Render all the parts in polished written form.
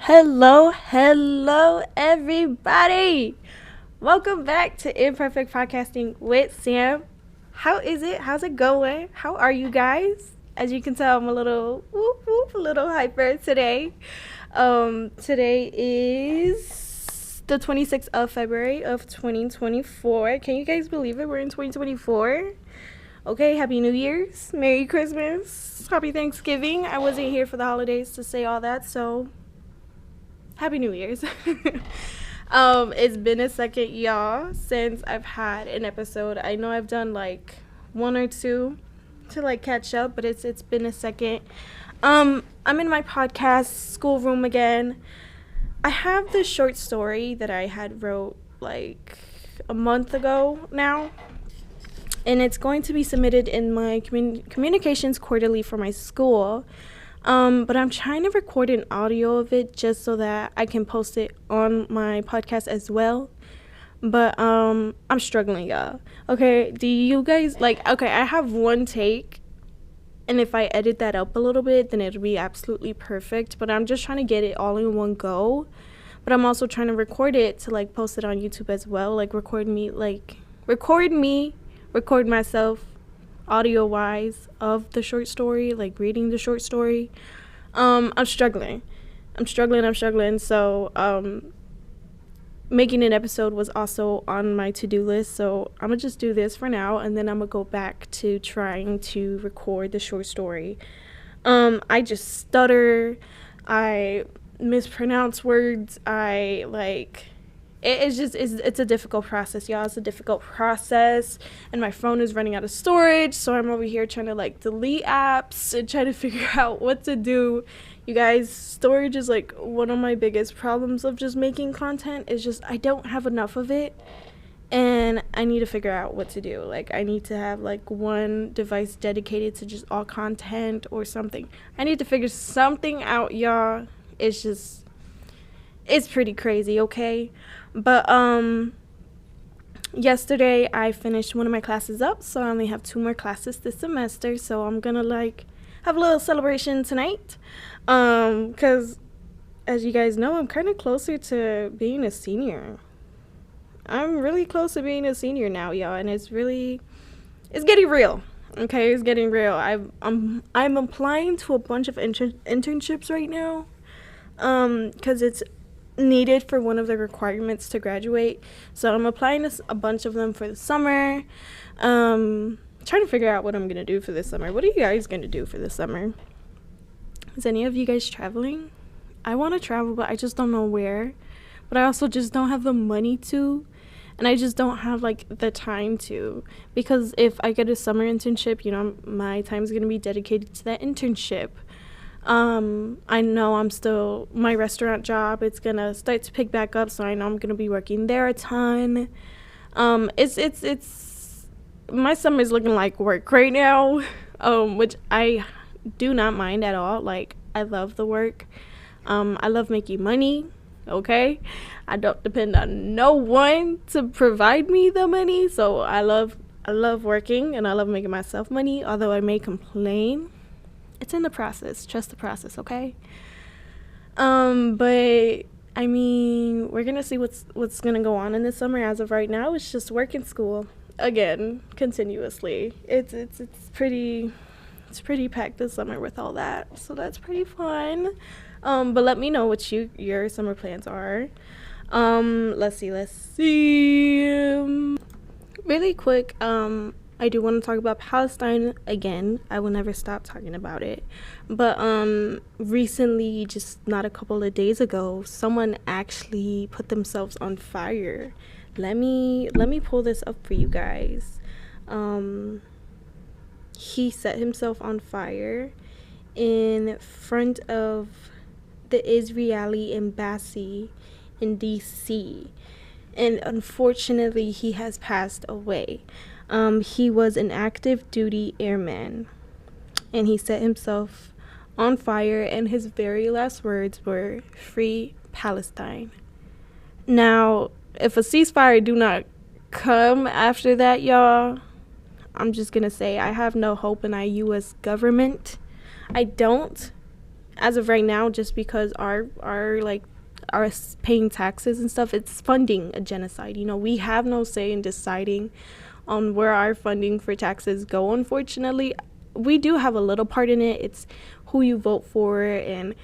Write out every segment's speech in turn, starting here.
Hello, everybody. Welcome back to Imperfect Podcasting with Sam. How is it? How's it going? How are you guys? As you can tell, I'm a little a little hyper today. Today is the 26th of February of 2024. Can you guys believe it? We're in 2024. Okay, Happy New Year's, Merry Christmas, Happy Thanksgiving. I wasn't here for the holidays to say all that, so Happy New Year's. It's been a second, y'all, since I've had an episode. I know I've done like one or two to like catch up, but it's been a second. I'm in my podcast schoolroom again. I have this short story that I had wrote like a month ago now, and it's going to be submitted in my communications quarterly for my school. But I'm trying to record an audio of it just so that I can post it on my podcast as well. But I'm struggling, y'all. Okay, do you guys okay, I have one take, and if I edit that up a little bit, then it'll be absolutely perfect. But I'm just trying to get it all in one go. But I'm also trying to record it to like post it on YouTube as well. Record myself audio wise of the short story, like reading the short story. I'm struggling. So making an episode was also on my to-do list, so I'm gonna just do this for now, and then I'm gonna go back to trying to record the short story. I just stutter, I mispronounce words, it's a difficult process, y'all. It's a difficult process, and my phone is running out of storage, so I'm over here trying to delete apps and try to figure out what to do. You guys, storage is one of my biggest problems of just making content. Is just I don't have enough of it, and I need to figure out what to do. I need to have one device dedicated to just all content or something. I need to figure something out, y'all. It's pretty crazy, okay? But yesterday I finished one of my classes up, so I only have 2 more classes this semester, so I'm gonna have a little celebration tonight, because as you guys know, I'm kind of closer to being a senior. I'm really close to being a senior now, y'all, and it's getting real. Okay, it's getting real. I'm applying to a bunch of internships right now, because it's needed for one of the requirements to graduate. So I'm applying to a bunch of them for the summer. Trying to figure out what I'm gonna do for this summer. What are you guys gonna do for this summer? Is any of you guys traveling? I want to travel, but I just don't know where. But I also just don't have the money to, and I just don't have the time to, because if I get a summer internship, my time is gonna be dedicated to that internship. I know my restaurant job, it's gonna start to pick back up, so I know I'm gonna be working there a ton. It's my summer is looking like work right now, which I do not mind at all. I love the work. I love making money, okay? I don't depend on no one to provide me the money, so I love working, and I love making myself money, although I may complain. It's in the process. Trust the process, okay? But I mean, we're gonna see what's gonna go on in the summer. As of right now, it's just work and school again, continuously. It's pretty packed this summer with all that, so that's pretty fun. But let me know what your summer plans are. Let's see. Really quick, I do want to talk about Palestine again. I will never stop talking about it. But recently, just not a couple of days ago, someone actually put themselves on fire. Let me pull this up for you guys. He set himself on fire in front of the Israeli embassy in DC. And unfortunately, he has passed away. He was an active duty airman, and he set himself on fire, and his very last words were, "Free Palestine." Now, if a ceasefire do not come after that, y'all, I'm just gonna say I have no hope in our U.S. government. I don't. as of right now, just because our paying taxes and stuff, it's funding a genocide. You know, we have no say in deciding on where our funding for taxes go. Unfortunately, we do have a little part in it. It's who you vote for, and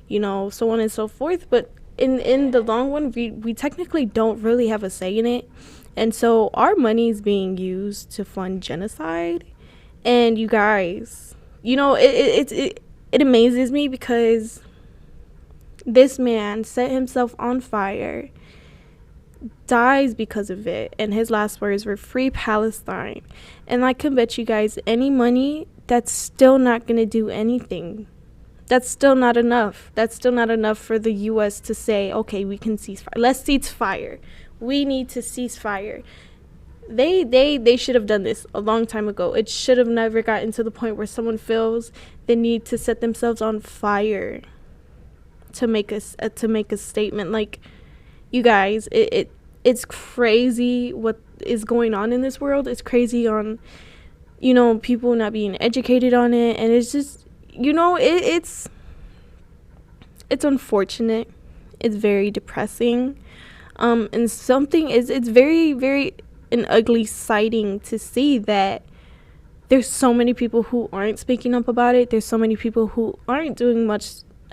so on and so forth. But in the long run, we technically don't really have a say in it. And so our money is being used to fund genocide. And you guys, it amazes me because this man set himself on fire, dies because of it, and his last words were "Free Palestine." And I can bet you guys any money that's still not going to do anything. That's still not enough. That's still not enough for the U.S. to say, okay, we can cease fire. Let's cease fire. We need to cease fire. They should have done this a long time ago. It should have never gotten to the point where someone feels the need to set themselves on fire to make a statement. Like, you guys, it's crazy what is going on in this world. It's crazy on people not being educated on it, and it's just it's unfortunate. It's very depressing, and it's very, very an ugly sighting to see that there's so many people who aren't speaking up about it. There's so many people who aren't doing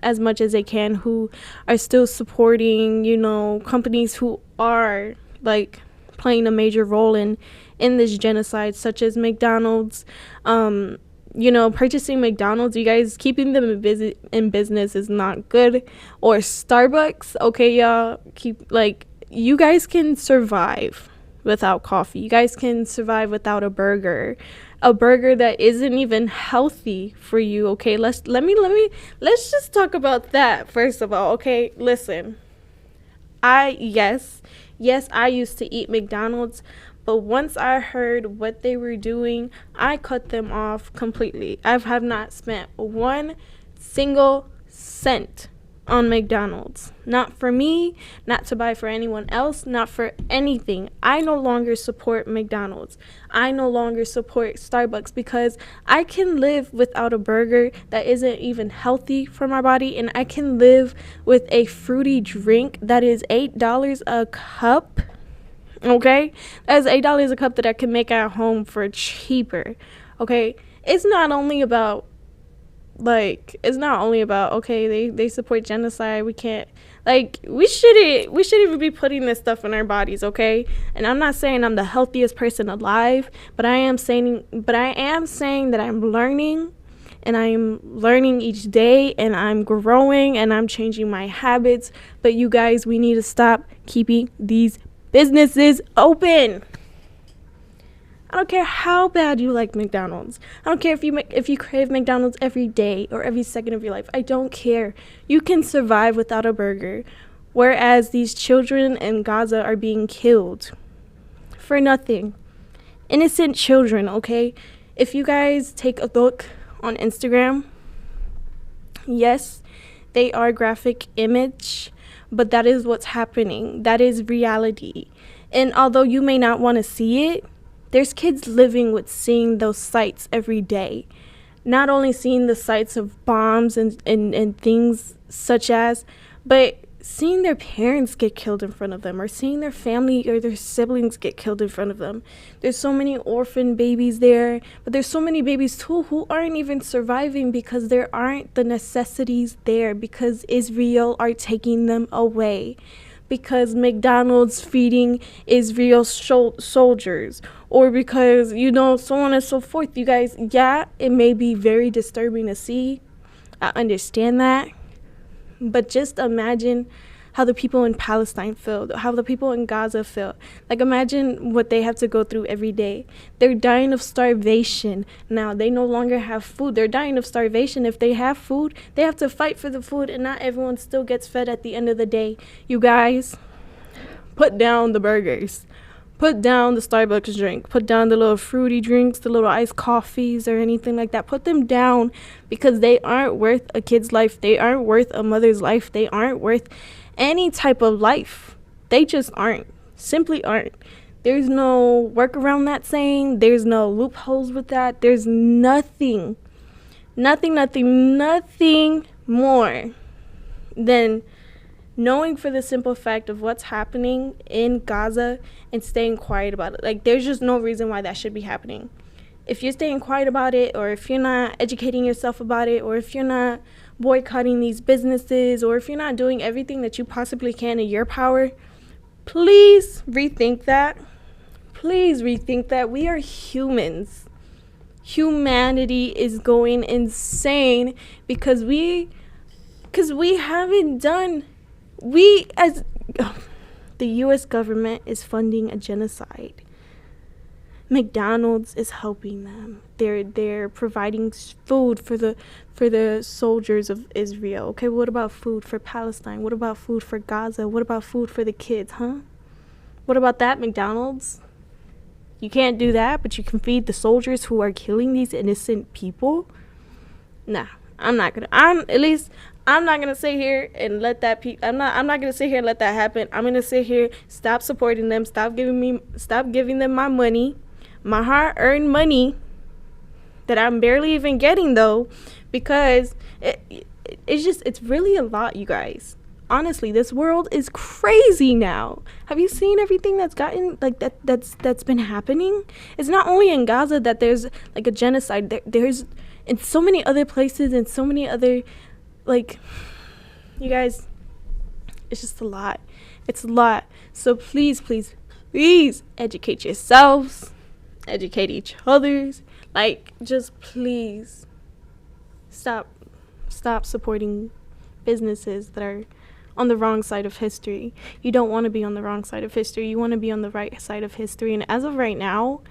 as much as they can, who are still supporting companies who are like playing a major role in this genocide, such as McDonald's. Purchasing McDonald's, you guys, keeping them in business is not good. Or Starbucks, okay, y'all, you guys can survive without coffee. You guys can survive without a burger that isn't even healthy for you. Okay, let's just talk about that first of all. Okay, listen, I used to eat McDonald's, but once I heard what they were doing, I cut them off completely. I have not spent one single cent on McDonald's. Not for me, not to buy for anyone else, not for anything. I no longer support McDonald's. I no longer support Starbucks, because I can live without a burger that isn't even healthy for my body, and I can live with a fruity drink that is $8 a cup. Okay, that's $8 a cup that I can make at home for cheaper. Okay, it's not only about okay, they support genocide. We can't, we shouldn't even be putting this stuff in our bodies. Okay, and I'm not saying I'm the healthiest person alive, but I am saying that I'm learning, and I'm learning each day, and I'm growing, and I'm changing my habits. But you guys, we need to stop keeping these businesses open. I don't care how bad you like McDonald's. I don't care if you crave McDonald's every day or every second of your life. I don't care. You can survive without a burger. Whereas these children in Gaza are being killed for nothing. Innocent children, okay? If you guys take a look on Instagram, yes, they are graphic image, but that is what's happening. That is reality. And although you may not want to see it, there's kids living with seeing those sights every day. Not only seeing the sights of bombs and things such as, but seeing their parents get killed in front of them, or seeing their family or their siblings get killed in front of them. There's so many orphan babies there, but there's so many babies too who aren't even surviving because there aren't the necessities there, because Israel are taking them away, because McDonald's feeding Israel soldiers, or because, so on and so forth. You guys, yeah, it may be very disturbing to see. I understand that. But just imagine how the people in Palestine feel, how the people in Gaza feel. Imagine what they have to go through every day. They're dying of starvation. Now, they no longer have food. They're dying of starvation. If they have food, they have to fight for the food, and not everyone still gets fed at the end of the day. You guys, put down the burgers. Put down the Starbucks drink. Put down the little fruity drinks, the little iced coffees or anything like that. Put them down, because they aren't worth a kid's life. They aren't worth a mother's life. They aren't worth any type of life. They just aren't. Simply aren't. There's no work around that saying. There's no loopholes with that. There's nothing more than knowing for the simple fact of what's happening in Gaza and staying quiet about it. Like, there's just no reason why that should be happening. If you're staying quiet about it, or if you're not educating yourself about it, or if you're not boycotting these businesses, or if you're not doing everything that you possibly can in your power, please rethink that. Please rethink that. We are humans. Humanity is going insane because we haven't done, the US government is funding a genocide. McDonald's is helping them. They're providing food for the soldiers of Israel. Okay, what about food for Palestine? What about food for Gaza? What about food for the kids, huh? What about that, McDonald's? You can't do that, but you can feed the soldiers who are killing these innocent people? Nah, I'm not gonna sit here and let that I'm not gonna sit here and let that happen. I'm gonna sit here, stop supporting them, stop giving them my money, my hard-earned money that I'm barely even getting, though, because it's really a lot, you guys. Honestly, this world is crazy now. Have you seen everything that's been happening? It's not only in Gaza that there's like a genocide. There's in so many other places and so many other, like, you guys, it's just a lot. It's a lot. So please educate yourselves, educate each others. Like, just please stop supporting businesses that are on the wrong side of history. You don't want to be on the wrong side of history. You want to be on the right side of history. And as of right now,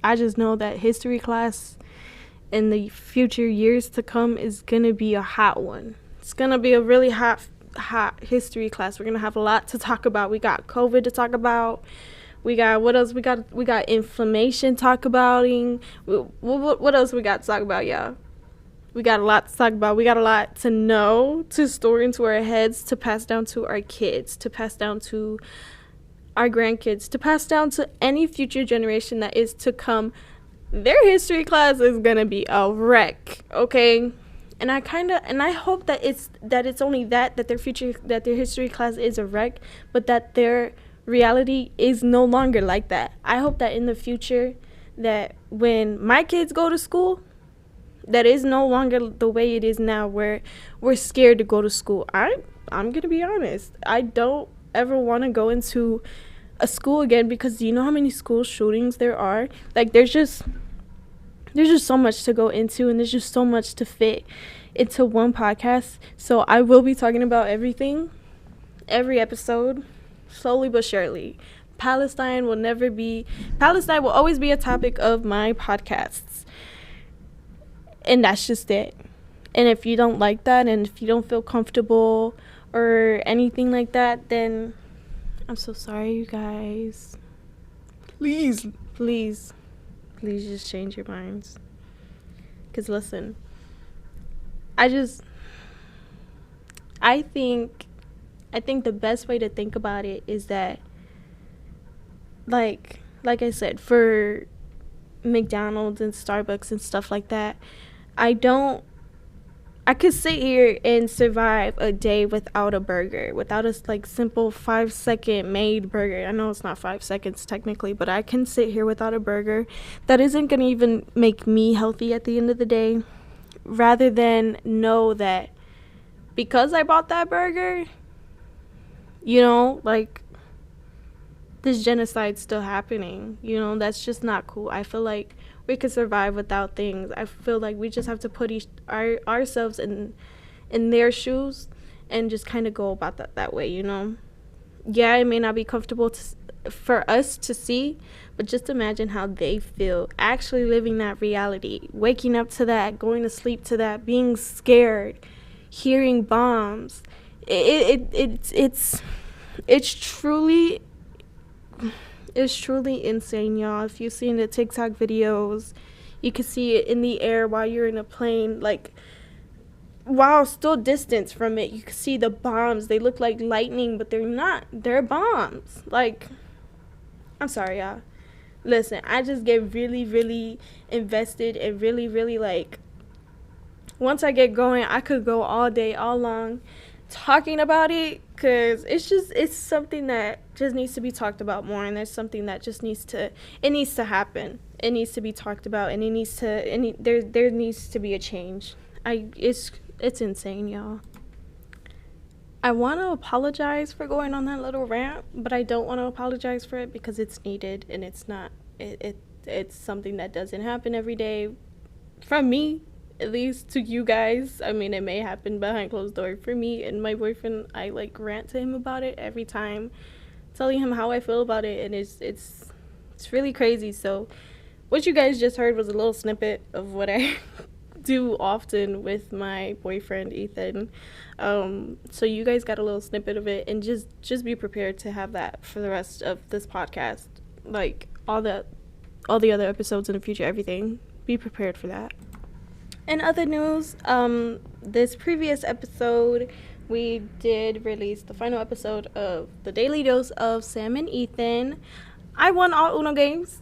I just know that history class in the future years to come is going to be a hot one. It's going to be a really hot history class. We're going to have a lot to talk about. We got COVID to talk about. We got, what else? We got inflammation talk about. What else we got to talk about, y'all? We got a lot to talk about. We got a lot to know, to store into our heads, to pass down to our kids, to pass down to our grandkids, to pass down to any future generation that is to come. Their history class is gonna be a wreck, okay? And I hope that it's only that their history class is a wreck, but that their reality is no longer like that. I hope that in the future, that when my kids go to school, that is no longer the way it is now, where we're scared to go to school. I'm gonna be honest. I don't ever want to go into a school again, because do you know how many school shootings there are? Like, there's just so much to go into, and there's just so much to fit into one podcast. So I will be talking about everything, every episode, slowly but surely. Palestine will always be a topic of my podcasts. And that's just it. And if you don't like that, and if you don't feel comfortable or anything like that, then I'm so sorry, you guys. Please just change your minds. Because listen, I think the best way to think about it is that, like I said, for McDonald's and Starbucks and stuff like that, I could sit here and survive a day without a burger, without a simple 5-second made burger. I know it's not 5 seconds technically, but I can sit here without a burger. That isn't going to even make me healthy at the end of the day, rather than know that because I bought that burger, this genocide's still happening. That's just not cool. I feel like we could survive without things. I feel like we just have to put ourselves in their shoes and just kind of go about that way, Yeah, it may not be comfortable for us to see, but just imagine how they feel actually living that reality, waking up to that, going to sleep to that, being scared, hearing bombs. It's truly insane, y'all. If you've seen the TikTok videos, you can see it in the air while you're in a plane, while still distance from it. You can see the bombs. They look like lightning, but they're not. They're bombs. I'm sorry, y'all. Listen, I just get really, really invested and really, really once I get going, I could go all day, all long talking about it, because it's something that just needs to be talked about more, and there's something that just needs to happen. It needs to be talked about, and there needs to be a change. It's insane, y'all. I want to apologize for going on that little rant, but I don't want to apologize for it because it's needed, and it's something that doesn't happen every day from me, at least to you guys. I mean, it may happen behind closed doors. For me and my boyfriend, I like rant to him about it every time, telling him how I feel about it, and it's really crazy. So what you guys just heard was a little snippet of what I do often with my boyfriend Ethan. So you guys got a little snippet of it, and just be prepared to have that for the rest of this podcast, like all the other episodes in the future, everything. Be prepared for that. In other news, this previous episode, we did release the final episode of the Daily Dose of Sam and Ethan. I won all Uno games,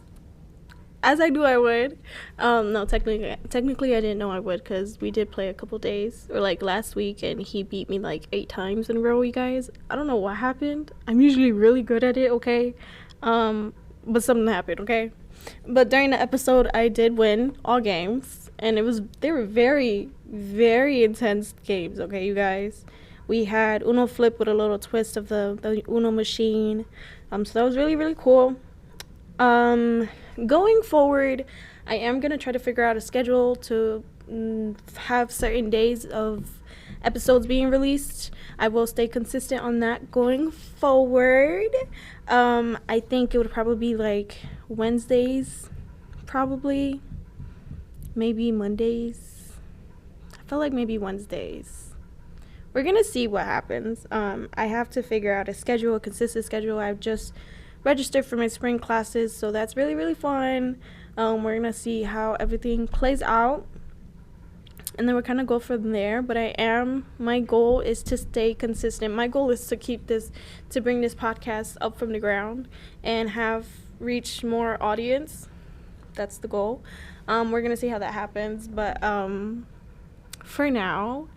as I knew I would. No, technically I didn't know I would, because we did play a couple days, or like last week, and he beat me like 8 times in a row, you guys. I don't know what happened. I'm usually really good at it, okay? But something happened, okay? But during the episode, I did win all games, and they were very, very intense games, okay, you guys. We had Uno flip with a little twist of the Uno machine. So that was really, really cool. Going forward, I am going to try to figure out a schedule to have certain days of episodes being released. I will stay consistent on that going forward. I think it would probably be like Wednesdays, probably. Maybe Mondays. I feel like maybe Wednesdays. We're going to see what happens. I have to figure out a consistent schedule. I've just registered for my spring classes, so that's really, really fun. We're going to see how everything plays out, and then we're kind of go from there. But my goal is to stay consistent. My goal is to bring this podcast up from the ground and reach more audience. That's the goal. We're going to see how that happens, but for now,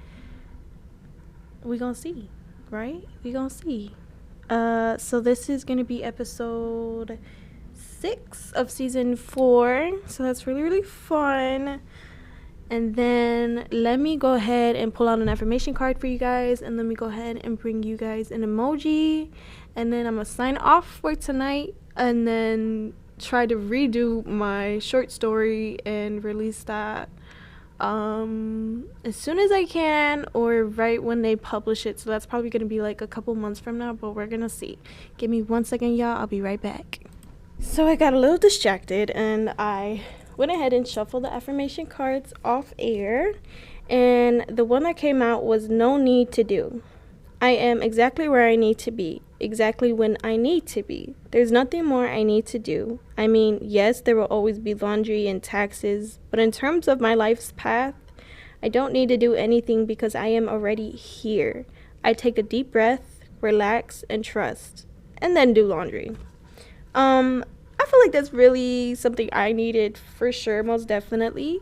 we gonna see, right? We gonna see. So this is gonna be episode 6 of season 4. So that's really, really fun. And then let me go ahead and pull out an affirmation card for you guys, and let me go ahead and bring you guys an emoji, and then I'm gonna sign off for tonight, and then try to redo my short story and release that as soon as I can, or right when they publish it. So that's probably going to be like a couple months from now, but we're going to see. Give me 1 second, y'all. I'll be right back. So I got a little distracted, and I went ahead and shuffled the affirmation cards off air, and the one that came out was no need to do. I am exactly where I need to be, exactly when I need to be. There's nothing more I need to do. I mean, yes, there will always be laundry and taxes, but in terms of my life's path, I don't need to do anything because I am already here. I take a deep breath, relax, and trust, and then do laundry. I feel like that's really something I needed for sure, most definitely.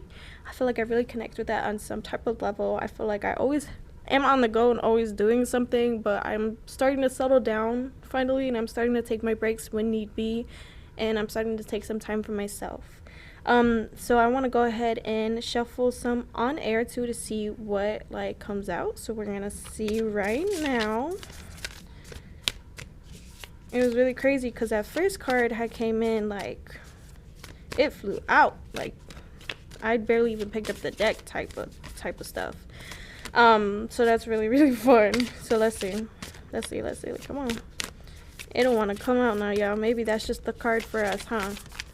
I feel like I really connect with that on some type of level. I feel like I always am on the go and always doing something, but I'm starting to settle down finally, and I'm starting to take my breaks when need be, and I'm starting to take some time for myself. So I want to go ahead and shuffle some on air too to see what like comes out. So we're gonna see right now. It was really crazy because that first card had came in like it flew out, like I barely even picked up the deck type of stuff. So that's really, really fun. So let's see. Like, come on. It don't want to come out now, y'all. Maybe that's just the card for us, huh?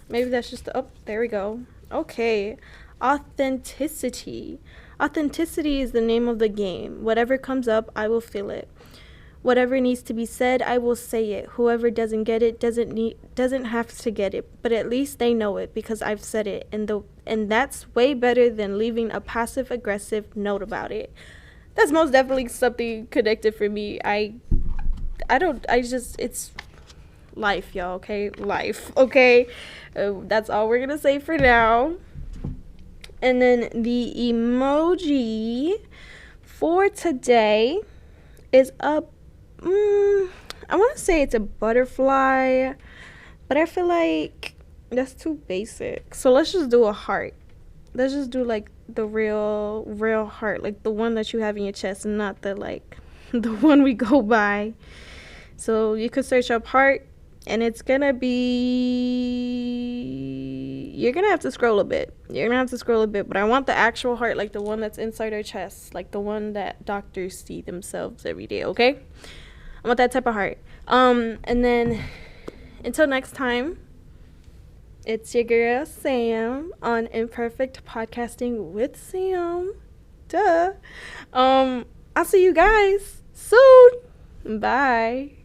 Maybe that's just oh, there we go. Okay. Authenticity. Authenticity is the name of the game. Whatever comes up, I will feel it. Whatever needs to be said, I will say it. Whoever doesn't get it doesn't have to get it, but at least they know it because I've said it, and that's way better than leaving a passive aggressive note about it. That's most definitely something connected for me. It's life, y'all, okay? Life, okay? That's all we're gonna say for now. And then the emoji for today is a, I want to say it's a butterfly, but I feel like that's too basic. So let's just do a heart. Let's just do like the real heart, like the one that you have in your chest, and not the like the one we go by. So you could search up heart, and it's gonna be, you're gonna have to scroll a bit. But I want the actual heart, like the one that's inside our chest, like the one that doctors see themselves every day. Okay, I want that type of heart. And then until next time, it's your girl Sam on Imperfect Podcasting with Sam. Duh. I'll see you guys soon. Bye.